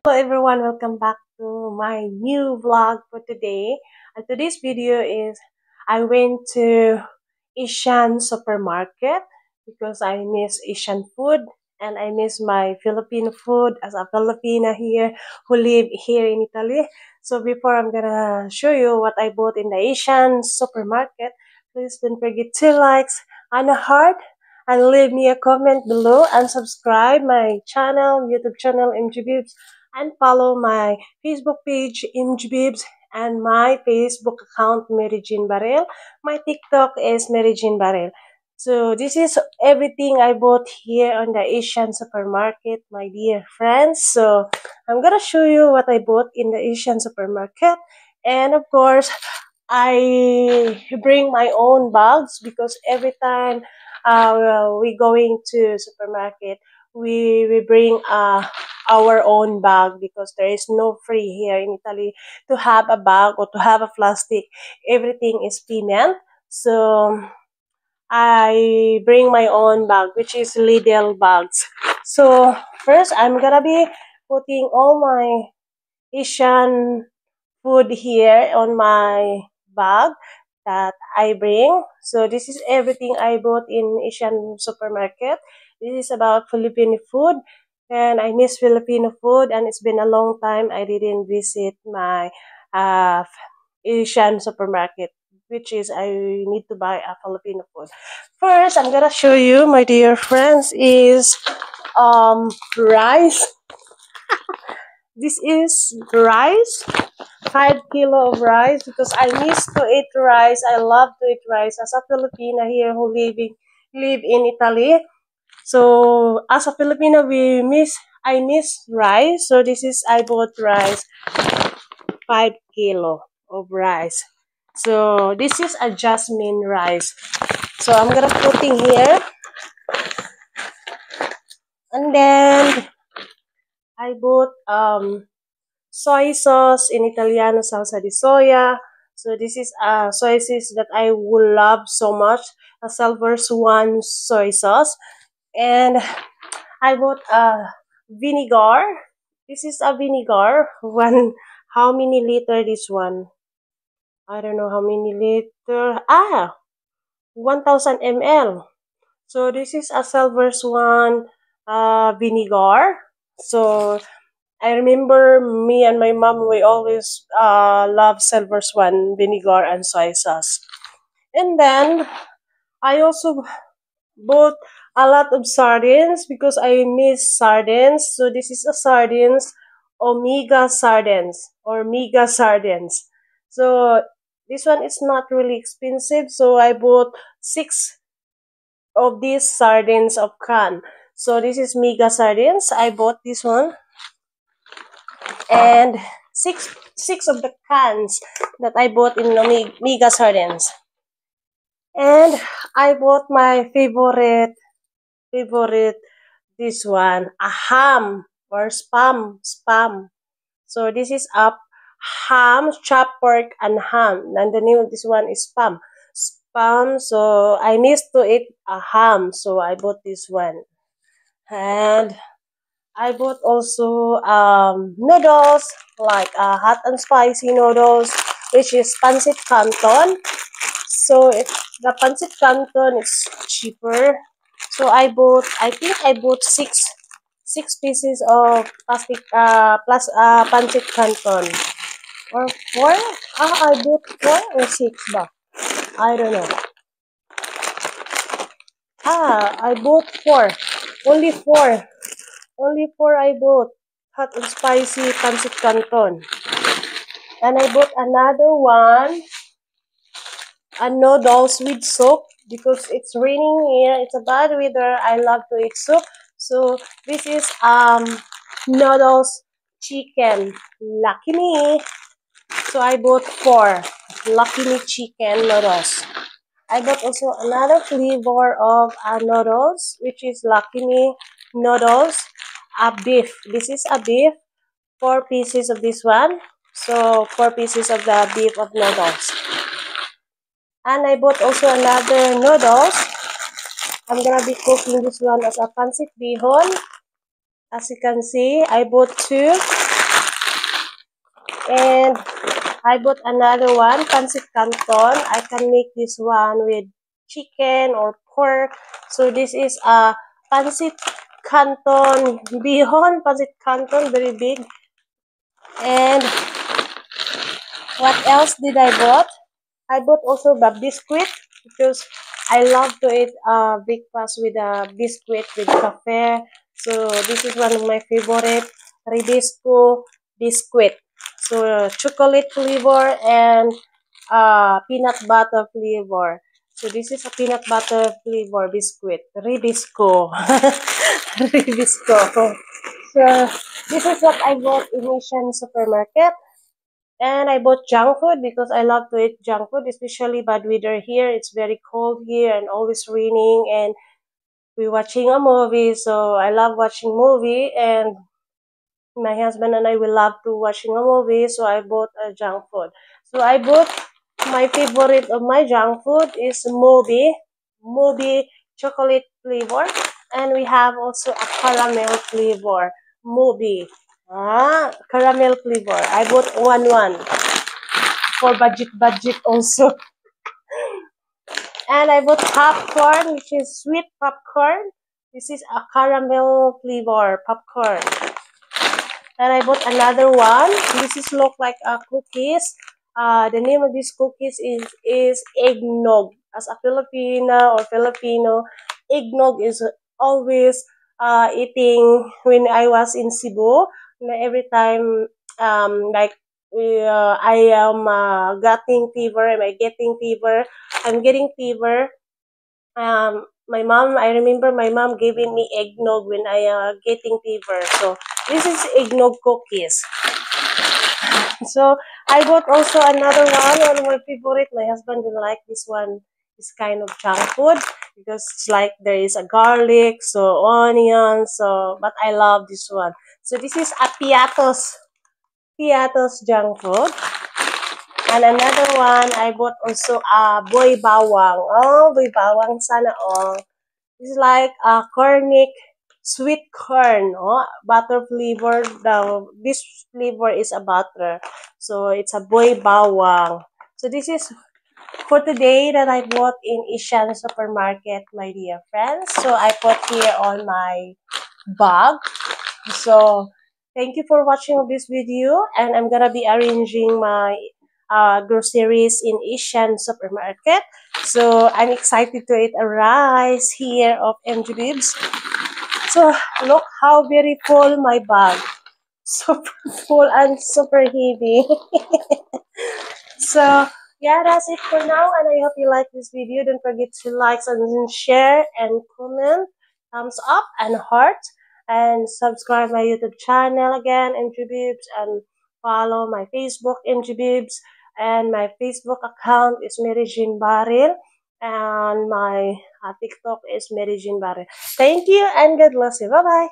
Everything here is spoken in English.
Hello everyone, welcome back to my new vlog for today. And today's video is I went to Asian supermarket because I miss Asian food and I miss my Filipino food as a Filipina here who live here in Italy. So before I'm gonna show you what I bought in the Asian supermarket, please don't forget to like and a heart and leave me a comment below and subscribe my channel, YouTube channel MGBibs, and follow my Facebook page MGBibs and my Facebook account Mary Jean Barrel. My TikTok is Mary Jean Barrel. So this is everything I bought here on the Asian supermarket, my dear friends. So I'm gonna show you what I bought in the Asian supermarket, and of course I bring my own bags because every time we going to supermarket, we bring our own bag because there is no free here in Italy to have a bag or to have a plastic. Everything is payment. So I bring my own bag, which is Lidl bags. So first, I'm gonna be putting all my Asian food here on my bag that I bring. So this is everything I bought in Asian supermarket. This is about Filipino food, and I miss Filipino food, and it's been a long time I didn't visit my Asian supermarket, which is I need to buy a Filipino food. First, I'm gonna show you, my dear friends, is rice. This is rice, 5 kilo of rice because I miss to eat rice. I love to eat rice as a Filipina here who live in Italy. So as a Filipino, I miss rice. So this is I bought rice, 5 kilo of rice. So this is a jasmine rice. So I'm gonna put in here, and then I bought soy sauce, in Italiano salsa di soya. So this is a soy sauce that I would love so much, a Silver Swan soy sauce. And I bought a vinegar. This is a vinegar. How many liter this one? I don't know how many liter. 1000 ml. So this is a Silver Swan vinegar. So I remember me and my mom, we always love Silver Swan vinegar and soy sauce. And then I also bought a lot of sardines because I miss sardines. So this is a sardines, Omega sardines or Mega sardines. So this one is not really expensive. So I bought 6 of these sardines of can. So this is Mega sardines. I bought this one. And six of the cans that I bought in Mega Sardines. And I bought my favorite this one, a ham or spam. So this is a ham, chopped pork and ham. And the name of this one is spam. Spam, so I missed to eat a ham, so I bought this one. And I bought also noodles, like hot and spicy noodles, which is pancit canton. So the pancit canton is cheaper. So I think I bought six pieces of plastic plus pancit canton, or four. I bought 4 or 6 ba? I don't know. I bought 4. Only 4. Only 4 I bought. Hot and spicy pancit canton. And I bought another one, a noodles with soup, because it's raining here. It's a bad weather. I love to eat soup. So this is noodles chicken. Lucky me. So I bought 4 Lucky Me chicken noodles. I bought also another flavor of noodles, which is Lucky Me noodles. A beef. This is a beef. 4 pieces of this one. So 4 pieces of the beef of noodles. And I bought also another noodles. I'm gonna be cooking this one as a pancit bihon. As you can see, I bought 2. And I bought another one, pancit canton. I can make this one with chicken or pork. So this is a pancit canton bihon, pancit canton, very big. And what else did I bought? I bought also the biscuit because I love to eat breakfast with a biscuit with cafe. So this is one of my favorite, Ribisco biscuit. So chocolate flavor and peanut butter flavor. So this is a peanut butter flavor biscuit, Ribisco. Ribisco. So this is what I bought in Asian supermarket. And I bought junk food because I love to eat junk food, especially bad weather here. It's very cold here and always raining, and we're watching a movie. So I love watching movie, and my husband and I will love to watching a movie. So I bought a junk food. So I bought my favorite of my junk food is Moby chocolate flavor, and we have also a caramel flavor, Moby. Caramel flavor. I bought one for budget also. And I bought popcorn, which is sweet popcorn. This is a caramel flavor popcorn. And I bought another one. This is look like a cookies. The name of these cookies is eggnog. As a Filipina or Filipino, eggnog is always eating when I was in Cebu. Every time like I am getting fever, am I getting fever? I'm getting fever. My mom, I remember my mom giving me eggnog when I getting fever. So this is eggnog cookies. So I bought also another one of my favorite. My husband didn't like this one, this kind of junk food because it's like there is a garlic, so onion, so but I love this one. So this is a piatos junk food. And another one, I bought also a boy bawang. Oh, boy bawang sana all. It's like a cornic sweet corn, oh, butter flavor. This flavor is a butter, so it's a boy bawang. So this is for today that I bought in Ishan supermarket, my dear friends. So I put here on my bag. So thank you for watching this video, and I'm gonna be arranging my groceries in Asian supermarket. So I'm excited to eat a rice here of MG Bibs. So look how very full my bag. Super full and super heavy. So yeah, that's it for now, and I hope you like this video. Don't forget to like and share and comment, thumbs up and heart, and subscribe my YouTube channel again, MGBibs, and follow my Facebook, MGBibs, and my Facebook account is Mary Jean Baril, and my TikTok is Mary Jean Baril. Thank you and God bless you. Bye bye.